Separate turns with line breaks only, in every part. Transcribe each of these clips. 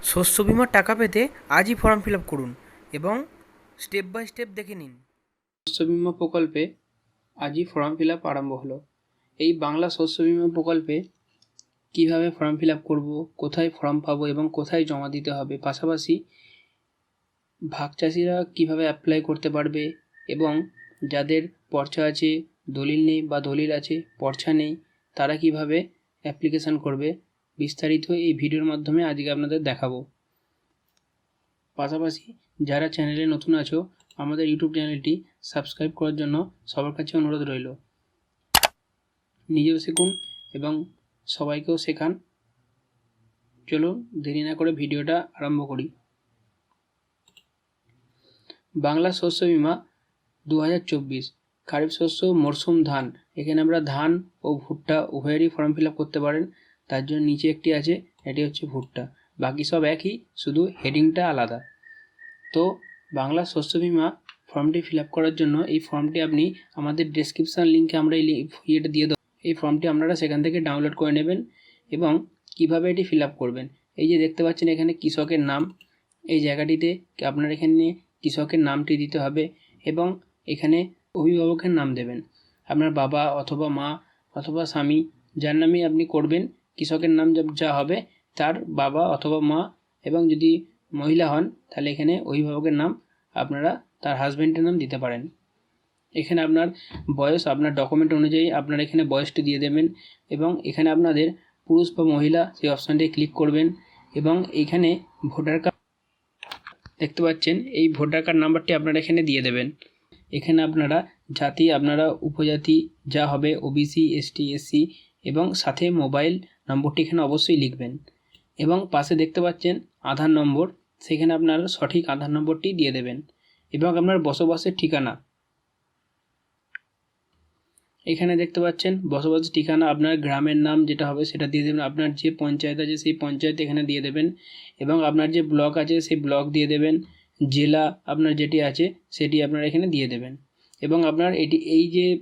শস্য বিমার টাকা পেতে আজই ফর্ম ফিল আপ করুন এবং স্টেপ বাই স্টেপ দেখে নিন। শস্য বিমা প্রকল্পে আজই ফর্ম ফিল আপ আরম্ভ হলো। এই বাংলা শস্য বিমা প্রকল্পে কীভাবে ফর্ম ফিল আপ করবো, কোথায় ফর্ম পাবো এবং কোথায় জমা দিতে হবে, পাশাপাশি ভাগ চাষিরা কীভাবে অ্যাপ্লাই করতে পারবে এবং যাদের পর্চা আছে, দলিল নেই বা দলিল আছে পর্চা নেই, তারা কীভাবে অ্যাপ্লিকেশান করবে, বিস্তারিত এই ভিডিওর মাধ্যমে আজকে আপনাদের দেখাবো। পাশাপাশি যারা চ্যানেলে নতুন আছো, আমাদের ইউটিউব চ্যানেলটি সাবস্ক্রাইব করার জন্য সবার কাছে অনুরোধ রইল। নিজেও শিখুন এবং সবাইকেও শেখান। চলুন দেরি না করে ভিডিওটা আরম্ভ করি। বাংলা শস্য বিমা 2024 খারিফ শস্য মরশুম ধান। এখানে আমরা ধান ও ভুট্টা উভয়েরই ফর্ম ফিল আপ করতে পারেন। তার জন্য নিচে একটি আছে, এটি হচ্ছে ভুট্টা। বাকি সব একই, শুধু হেডিংটা আলাদা। তো বাংলা শস্য বিমা ফর্মটি ফিল আপ করার জন্য এই ফর্মটি আপনি আমাদের ডেসক্রিপশান লিঙ্কে আমরা ইয়েটা দিয়ে দেবো। এই ফর্মটি আপনারা সেখান থেকে ডাউনলোড করে নেবেন এবং কিভাবে এটি ফিল আপ করবেন। এই যে দেখতে পাচ্ছেন এখানে কৃষকের নাম, এই জায়গাটিতে আপনার এখানে কৃষকের নামটি দিতে হবে এবং এখানে অভিভাবকের নাম দেবেন। আপনার বাবা অথবা মা অথবা স্বামী, যার নামে আপনি করবেন, কৃষকের নাম যা হবে তার বাবা অথবা মা, এবং যদি মহিলা হন তাহলে এখানে অভিভাবকের নাম আপনারা তার হাজব্যান্ডের নাম দিতে পারেন। এখানে আপনার বয়স, আপনার ডকুমেন্ট অনুযায়ী আপনার এখানে বয়সটি দিয়ে দেবেন এবং এখানে আপনাদের পুরুষ বা মহিলা সেই অপশানটি ক্লিক করবেন এবং এইখানে ভোটার কার্ড দেখতে পাচ্ছেন, এই ভোটার কার্ড নাম্বারটি আপনারা এখানে দিয়ে দেবেন। এখানে আপনারা জাতি, আপনারা উপজাতি যা হবে ওবিসি, এসটি, এসসি এবং সাথে মোবাইল নম্বরটি এখানে অবশ্যই লিখবেন এবং পাশে দেখতে পাচ্ছেন আধার নম্বর, সেখানে আপনার সঠিক আধার নম্বরটি দিয়ে দেবেন এবং আপনার বসবাসের ঠিকানা, এখানে দেখতে পাচ্ছেন বসবাসের ঠিকানা, আপনার গ্রামের নাম যেটা হবে সেটা দিয়ে দেবেন। আপনার যে পঞ্চায়েত আছে সেই পঞ্চায়েত এখানে দিয়ে দেবেন এবং আপনার যে ব্লক আছে সেই ব্লক দিয়ে দেবেন। জেলা আপনার যেটি আছে সেটি আপনার এখানে দিয়ে দেবেন এবং আপনার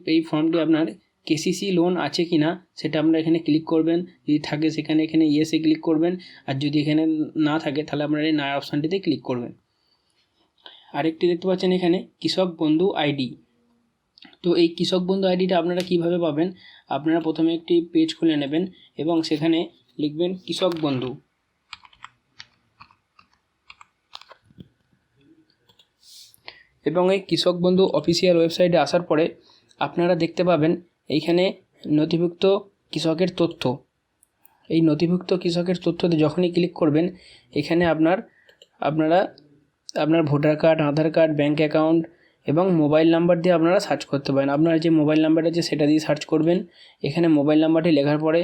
এই ফর্মটি আপনার কেসিসি লোন আছে কি না সেটা আপনারা এখানে ক্লিক করবেন। যদি থাকে সেখানে এখানে ইয়েসে ক্লিক করবেন, আর যদি এখানে না থাকে তাহলে আপনারা এই না অপশানটিতে ক্লিক করবেন। আরেকটি দেখতে পাচ্ছেন এখানে কৃষক বন্ধু আইডি। তো এই কৃষক বন্ধু আইডিটা আপনারা কিভাবে পাবেন, আপনারা প্রথমে একটি পেজ খুলে নেবেন এবং সেখানে লিখবেন কৃষক বন্ধু এবং এই কৃষক বন্ধু অফিসিয়াল ওয়েবসাইটে আসার পরে আপনারা দেখতে পাবেন এইখানে নথিভুক্ত কৃষকের তথ্য। এই নথিভুক্ত কৃষকের তথ্যতে যখনই ক্লিক করবেন এখানে আপনারা আপনার ভোটার কার্ড, আধার কার্ড, ব্যাঙ্ক অ্যাকাউন্ট এবং মোবাইল নাম্বার দিয়ে আপনারা সার্চ করতে পারেন। আপনার যে মোবাইল নাম্বার আছে সেটা দিয়ে সার্চ করবেন। এখানে মোবাইল নাম্বারটি লেখার পরে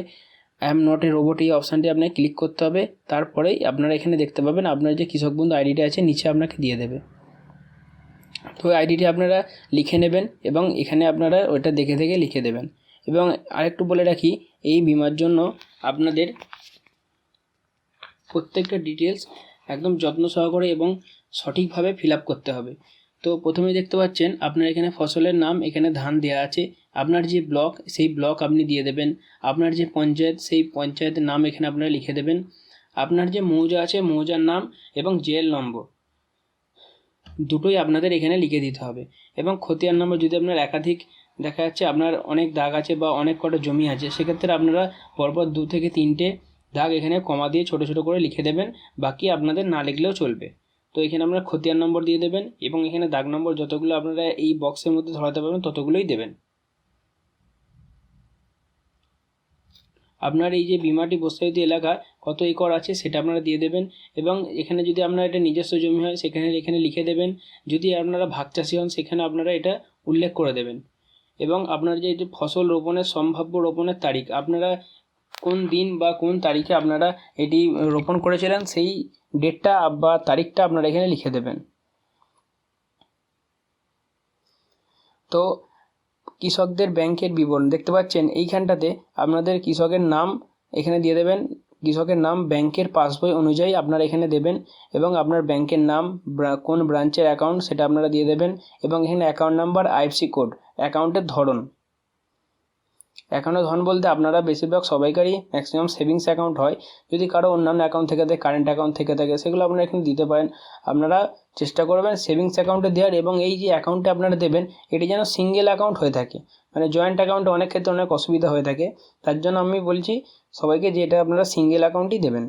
I am not a robot এই অপশানটি আপনাকে ক্লিক করতে হবে। তারপরেই আপনারা এখানে দেখতে পাবেন আপনার যে কৃষক বন্ধু আইডিটা আছে নিচে আপনাকে দিয়ে দেবে। তো আইডিটি আপনারা লিখে নেবেন এবং এখানে আপনারা ওইটা দেখে দেখে লিখে দেবেন। এবং আরেকটু বলে রাখি, এই বিমার জন্য আপনাদের প্রত্যেকটা ডিটেলস একদম যত্ন সহকারে এবং সঠিকভাবে ফিল আপ করতে হবে। তো প্রথমে দেখতে পাচ্ছেন আপনার এখানে ফসলের নাম, এখানে ধান দেওয়া আছে। আপনার যে ব্লক সেই ব্লক আপনি দিয়ে দেবেন। আপনার যে পঞ্চায়েত সেই পঞ্চায়েতের নাম এখানে আপনারা লিখে দেবেন। আপনার যে মৌজা আছে মৌজার নাম এবং জেল নম্বর দুটোই আপনাদের এখানে লিখে দিতে হবে এবং খতিয়ান নম্বর, যদি আপনার একাধিক দেখা যাচ্ছে আপনার অনেক দাগ আছে বা অনেক কটা জমি আছে, সেক্ষেত্রে আপনারা পরপর 2 থেকে 3টে দাগ এখানে কমা দিয়ে ছোটো ছোটো করে লিখে দেবেন, বাকি আপনাদের না লিখলেও চলবে। তো এখানে আপনারা খতিয়ান নম্বর দিয়ে দেবেন এবং এখানে দাগ নম্বর যতগুলো আপনারা এই বক্সের মধ্যে ধরাতে পারবেন ততগুলোই দেবেন। আপনার এই যে বিমাটি প্রস্তাবিত এলাকা কত একর আছে সেটা আপনারা দিয়ে দেবেন এবং এখানে যদি আপনার এটা নিজস্ব জমি হয় সেখানে এখানে লিখে দেবেন। যদি আপনারা ভাগ চাষি হন সেখানে আপনারা এটা উল্লেখ করে দেবেন এবং আপনার যে ফসল রোপণের সম্ভাব্য রোপণের তারিখ, আপনারা কোন দিন বা কোন তারিখে আপনারা এটি রোপণ করেছিলেন সেই ডেটটা বা তারিখটা আপনারা এখানে লিখে দেবেন। তো কৃষকদের ব্যাংকের বিবরণ দেখতে পাচ্ছেন এইখানটাতে আপনাদের কৃষকের নাম এখানে দিয়ে দেবেন। কৃষকের নাম ব্যাংকের পাসবই অনুযায়ী আপনারা এখানে দেবেন এবং আপনার ব্যাংকের নাম, কোন ব্রাঞ্চের অ্যাকাউন্ট সেটা আপনারা দিয়ে দেবেন এবং এখানে অ্যাকাউন্ট নাম্বার, আইএফসি কোড, অ্যাকাউন্টের ধরন অ্যাকাউন্টে ধন বলতে আপনারা বেশিরভাগ সবাইকারই ম্যাক্সিমাম সেভিংস অ্যাকাউন্ট হয়। যদি কারো অন্যান্য অ্যাকাউন্ট থেকে থাকে, কারেন্ট অ্যাকাউন্ট থেকে থাকে, সেগুলো আপনারা এখানে দিতে পারেন। আপনারা চেষ্টা করবেন সেভিংস অ্যাকাউন্টে দেওয়ার, এবং এই যে অ্যাকাউন্টে আপনারা দেবেন এটি যেন সিঙ্গেল অ্যাকাউন্ট হয়ে থাকে। মানে জয়েন্ট অ্যাকাউন্টে অনেক ক্ষেত্রে অনেক অসুবিধা হয়ে থাকে, তার জন্য আমি বলছি সবাইকে যে এটা আপনারা সিঙ্গেল অ্যাকাউন্টই দেবেন।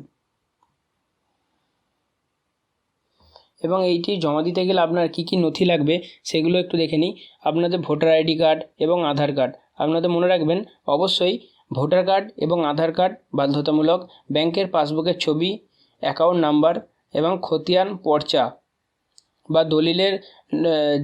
এবং এইটি জমা দিতে গেলে আপনার কী কী নথি লাগবে সেগুলো একটু দেখে নিই। আপনাদের ভোটার আইডি কার্ড এবং আধার কার্ড। আপনাদের মনে রাখবেন অবশ্যই ভোটার কার্ড এবং আধার কার্ড বাধ্যতামূলক, ব্যাংকের পাসবুকের ছবি, অ্যাকাউন্ট নাম্বার এবং খতিয়ান পর্চা বা দলিলের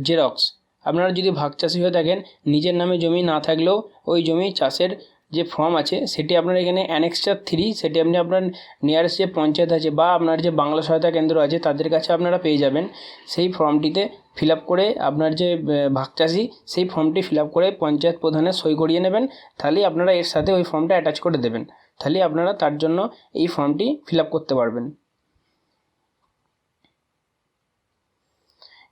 জেরক্স। আপনারা যদি ভাগ চাষি হয়ে থাকেন, নিজের নামে জমি না থাকলেও ওই জমি চাষের যে ফর্ম আছে সেটি আপনার এখানে অ্যানেক্সার 3 সেটি আপনি আপনার নিয়ারেস্ট যে পঞ্চায়েত আছে বা আপনার যে বাংলা সহায়তা কেন্দ্র আছে তাদের কাছে আপনারা পেয়ে যাবেন। সেই ফর্মটিতে ফিল আপ করে আপনার যে ভাগ চাষি সেই ফর্মটি ফিল আপ করে পঞ্চায়েত প্রধানের সই করিয়ে নেবেন। তাহলেই আপনারা এর সাথে ওই ফর্মটা অ্যাটাচ করে দেবেন, তাহলে আপনারা তার জন্য এই ফর্মটি ফিল আপ করতে পারবেন।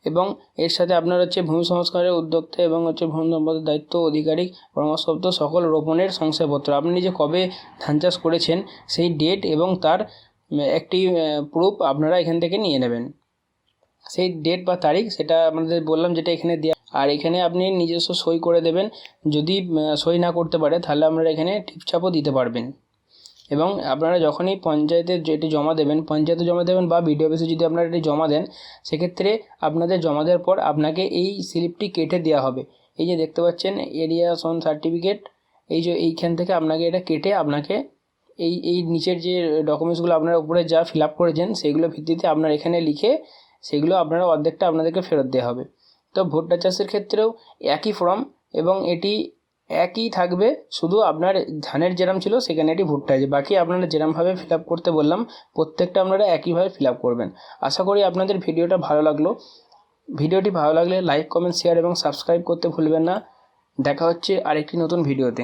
এবং এর সাথে আপনার হচ্ছে ভূমি সংস্কারের উদ্যোক্তা এবং হচ্ছে ভূমি সম্পদের দায়িত্ব অধিকারিক পরামর্শপ্রাপ্ত সকল রোপণের শংসাপত্র। আপনি যে কবে ধান চাষ করেছেন সেই ডেট এবং তার একটি প্রুফ আপনারা এখান থেকে নিয়ে নেবেন। সেই ডেট বা তারিখ সেটা আপনাদের বললাম যেটা এখানে দেওয়া, আর এখানে আপনি নিজস্ব সই করে দেবেন। যদি সই না করতে পারে তাহলে আপনারা এখানে টিপছাপও দিতে পারবেন। এবং আপনারা যখনই পঞ্চায়েতে যেটি জমা দেবেন, পঞ্চায়েতে জমা দেবেন বা বিডিও অফিসে যদি আপনারা এটি জমা দেন, সেক্ষেত্রে আপনাদের জমা দেওয়ার পর আপনাকে এই স্লিপটি কেটে দেওয়া হবে। এই যে দেখতে পাচ্ছেন এরিয়াশন সার্টিফিকেট, এই যে এইখান থেকে আপনাকে এটা কেটে আপনাকে এই নিচের যে ডকুমেন্টসগুলো আপনারা উপরে যা ফিল আপ করেছেন সেইগুলোর ভিত্তিতে আপনার এখানে লিখে সেগুলো আপনারা অর্ধেকটা আপনাদেরকে ফেরত দেওয়া হবে। তো ভুট্টা চাষের ক্ষেত্রেও একই ফর্ম এবং এটি একই থাকবে, শুধু আপনার ধানের যেরকম ছিল সেখানে এটি ভুট্টা আছে। বাকি আপনারা যেরকমভাবে ফিল আপ করতে বললাম প্রত্যেকটা আপনারা একইভাবে ফিল আপ করবেন। আশা করি আপনাদের ভিডিওটা ভালো লাগলো। ভিডিওটি ভালো লাগলে লাইক, কমেন্ট, শেয়ার এবং সাবস্ক্রাইব করতে ভুলবেন না। দেখা হচ্ছে আরেকটি নতুন ভিডিওতে।